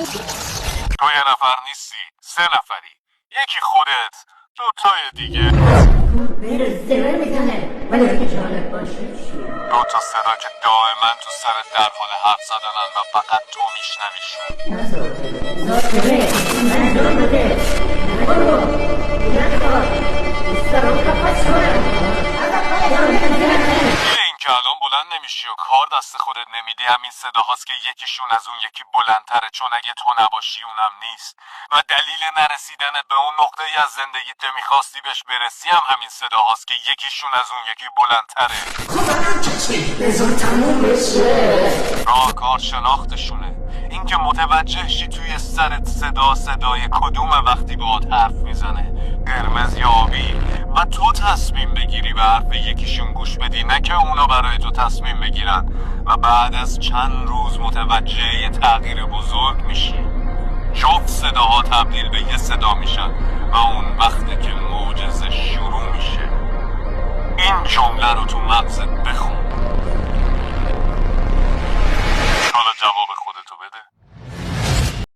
تو یه نفر نیستی، 3 نفری. یکی خودت، 2 تای دیگه. دو تا صدا که دائما تو سرت در حال حرف زدنن و فقط تو میشنویشون. این که الان بلند نمیشی و کار دست خودت نمیدی همین صداهاست که یکیشون از اون یکی بلندتره، چون اگه تو نباشی اونم نیست. و دلیل نرسیدنت به اون نقطه ای از زندگی که میخواستی بهش برسی هم همین صداهاست که یکیشون از اون یکی بلندتره. راه کار شناختشونه. این که متوجه شی توی سرت صدای کدوم وقتی باهات حرف میزنه، قرمز یا آبی، و تو تصمیم بگیری به حرف یکیشون گوش بدی، نه که اونا برای تو تصمیم بگیرن. و بعد از چند روز متوجه یه تغییر بزرگ میشی. جفت صداها تبدیل به یه صدا میشن و اون وقته که معجزه شروع میشه. این جمله رو تو مغزت بخون.